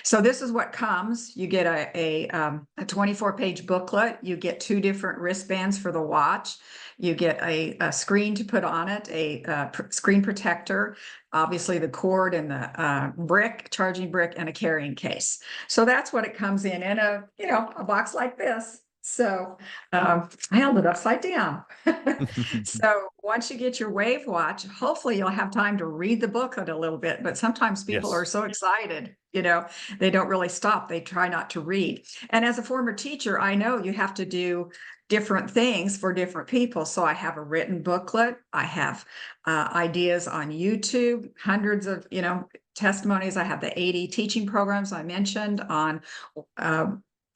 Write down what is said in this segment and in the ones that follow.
So this is what comes. You get a 24-page booklet. You get 2 different wristbands for the watch. You get a screen to put on it, a screen protector, obviously the cord and the charging brick, and a carrying case. So that's what it comes in a box like this. So I held it upside down. So once you get your WAVwatch, hopefully you'll have time to read the booklet a little bit. But sometimes people are Yes. so excited, they don't really stop. They try not to read. And as a former teacher, I know you have to do different things for different people. So I have a written booklet. I have ideas on YouTube, hundreds of, testimonies. I have the 80 teaching programs I mentioned on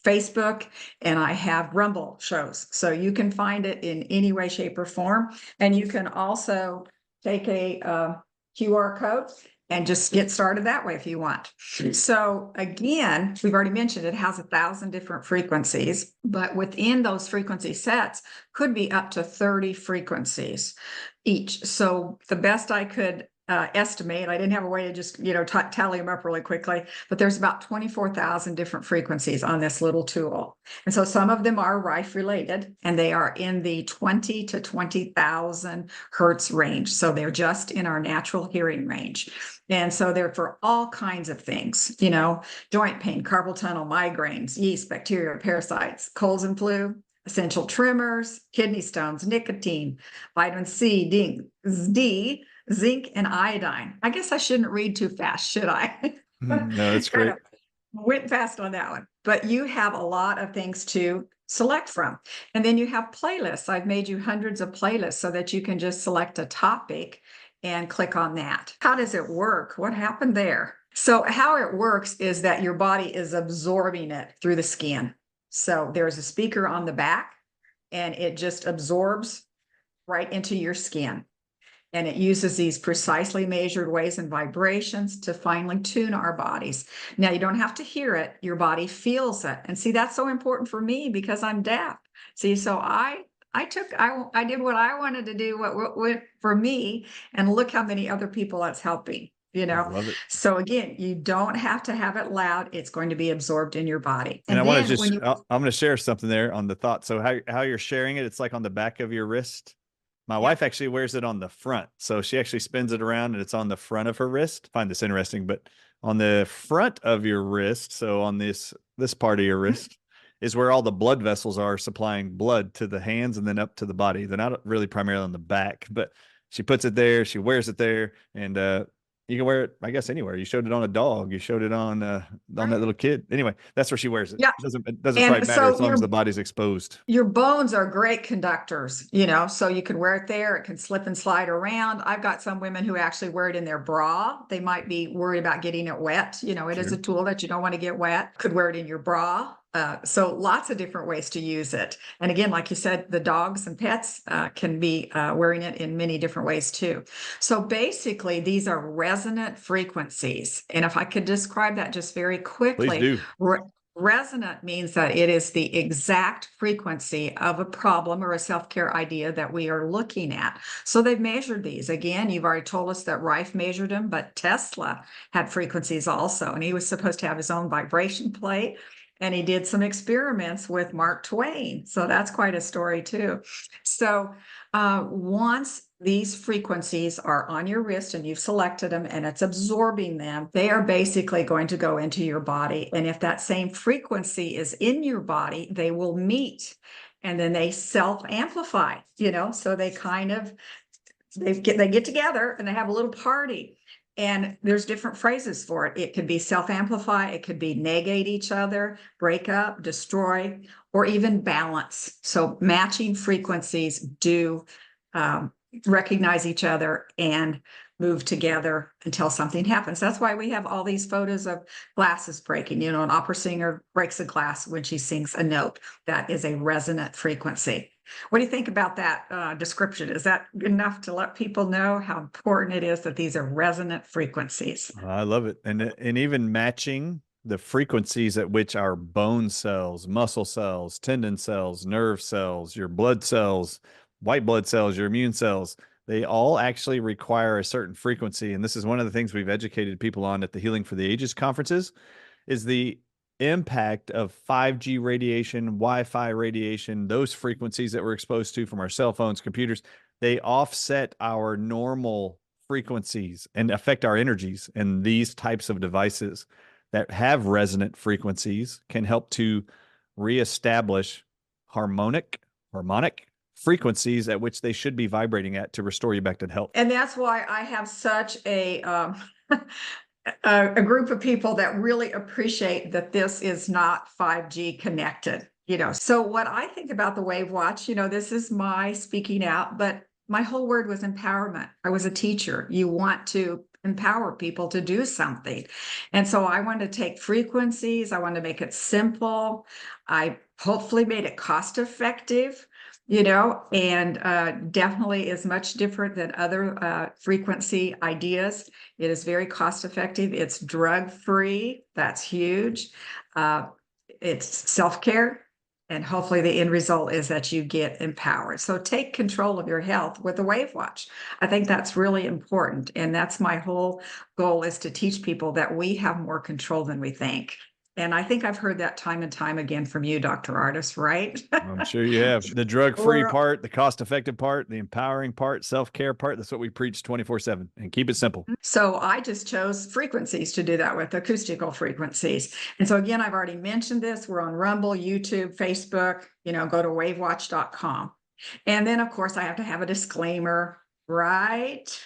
Facebook, and I have Rumble shows. So you can find it in any way, shape, or form. And you can also take a QR code and just get started that way if you want. So again, we've already mentioned it has 1,000 different frequencies, but within those frequency sets could be up to 30 frequencies each. So the best I could estimate, I didn't have a way to just, tally them up really quickly, but there's about 24,000 different frequencies on this little tool. And so some of them are Rife related, and they are in the 20 to 20,000 hertz range. So they're just in our natural hearing range. And so they're for all kinds of things, joint pain, carpal tunnel, migraines, yeast, bacteria, parasites, colds and flu, essential tremors, kidney stones, nicotine, vitamin C, D, zinc, and iodine. I guess I shouldn't read too fast, should I? No, that's Kind great. of went fast on that one. But you have a lot of things to select from. And then you have playlists. I've made you hundreds of playlists so that you can just select a topic and click on that. How does it work? What happened there? So how it works is that your body is absorbing it through the skin. So there's a speaker on the back, and it just absorbs right into your skin. And it uses these precisely measured waves and vibrations to finely tune our bodies. Now, you don't have to hear it. Your body feels it. And see, that's so important for me because I'm deaf. See, so I did what I wanted to do, what for me, and look how many other people that's helping, I love it. So again, you don't have to have it loud. It's going to be absorbed in your body. And I And want to then just, when you, I'm going to share something there on the thought. So how you're sharing it, it's like on the back of your wrist. My wife actually wears it on the front. So she actually spins it around and it's on the front of her wrist. I find this interesting, but on the front of your wrist, so on this part of your wrist is where all the blood vessels are supplying blood to the hands and then up to the body. They're not really primarily on the back, but she puts it there, she wears it there, and you can wear it, I guess, anywhere. You showed it on a dog. You showed it on that little kid. Anyway, that's where she wears it. yeah. It doesn't And probably matter as so long as the body's exposed. your bones are great conductors, so you can wear it there. It can slip and slide around. I've got some women who actually wear it in their bra. They might be worried about getting it wet. It is a tool that you don't want to get wet. Could wear it in your bra. So lots of different ways to use it. And again, like you said, the dogs and pets can be wearing it in many different ways too. So basically, these are resonant frequencies. And if I could describe that just very Please quickly, do. resonant means that it is the exact frequency of a problem or a self-care idea that we are looking at. So they've measured these. Again, you've already told us that Rife measured them, but Tesla had frequencies also, and he was supposed to have his own vibration plate. And he did some experiments with Mark Twain. So that's quite a story too. So once these frequencies are on your wrist and you've selected them and it's absorbing them, they are basically going to go into your body. And if that same frequency is in your body, they will meet and then they self-amplify, so they get together and they have a little party. And there's different phrases for it. It could be self-amplify, it could be negate each other, break up, destroy, or even balance. So matching frequencies do recognize each other and move together until something happens. That's why we have all these photos of glasses breaking. An opera singer breaks a glass when she sings a note. That is a resonant frequency. What do you think about that description? Is that good enough to let people know how important it is that these are resonant frequencies? I love it. And even matching the frequencies at which our bone cells, muscle cells, tendon cells, nerve cells, your blood cells, white blood cells, your immune cells, they all actually require a certain frequency. And this is one of the things we've educated people on at the Healing for the Ages conferences is the impact of 5G radiation, Wi-Fi radiation, those frequencies that we're exposed to from our cell phones, computers, they offset our normal frequencies and affect our energies. And these types of devices that have resonant frequencies can help to reestablish harmonic frequencies at which they should be vibrating at to restore you back to health. And that's why I have such a group of people that really appreciate that this is not 5G connected. So what I think about the WAVwatch, this is my speaking out, but my whole word was empowerment. I was a teacher. You want to empower people to do something. And so I wanted to take frequencies. I wanted to make it simple. I hopefully made it cost effective, and definitely is much different than other frequency ideas. It is very cost effective. It's drug free. That's huge. It's self-care. And hopefully the end result is that you get empowered. So take control of your health with the WAVwatch. I think that's really important. And that's my whole goal, is to teach people that we have more control than we think. And I think I've heard that time and time again from you, Dr. Ardis, right? I'm sure you have. The drug-free part, the cost-effective part, the empowering part, self-care part. That's what we preach 24/7, and keep it simple. So I just chose frequencies to do that with, acoustical frequencies. And so again, I've already mentioned this. We're on Rumble, YouTube, Facebook, go to WAVwatch.com. And then of course I have to have a disclaimer, right?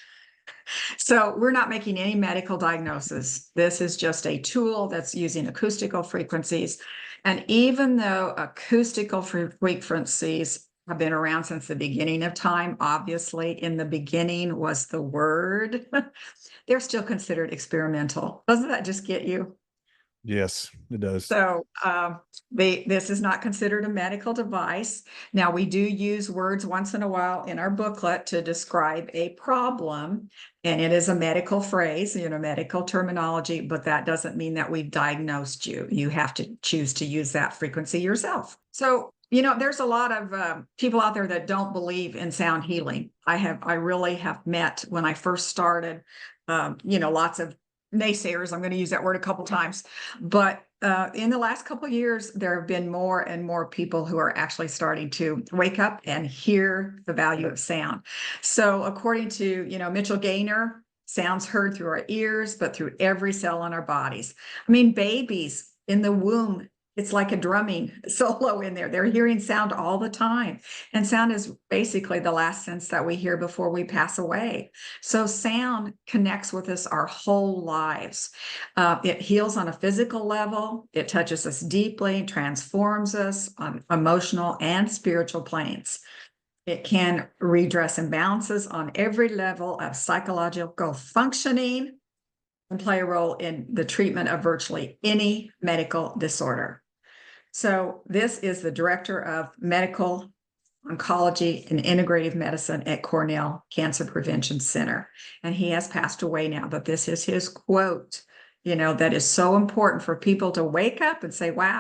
So we're not making any medical diagnosis. This is just a tool that's using acoustical frequencies. And even though acoustical frequencies have been around since the beginning of time, obviously in the beginning was the word, they're still considered experimental. Doesn't that just get you? Yes, it does. So this is not considered a medical device. Now, we do use words once in a while in our booklet to describe a problem, and it is a medical phrase, medical terminology, but that doesn't mean that we've diagnosed you. You have to choose to use that frequency yourself. So, there's a lot of people out there that don't believe in sound healing. I really have met, when I first started, lots of naysayers. I'm going to use that word a couple times, but in the last couple of years, there have been more and more people who are actually starting to wake up and hear the value of sound. So according to, Mitchell Gaynor, sound's heard through our ears, but through every cell in our bodies. I mean, babies in the womb, it's like a drumming solo in there. They're hearing sound all the time. And sound is basically the last sense that we hear before we pass away. So sound connects with us our whole lives. It heals on a physical level. It touches us deeply, transforms us on emotional and spiritual planes. It can redress imbalances on every level of psychological functioning and play a role in the treatment of virtually any medical disorder. So this is the director of medical oncology and integrative medicine at Cornell Cancer Prevention Center. And he has passed away now, but this is his quote, that is so important for people to wake up and say, wow,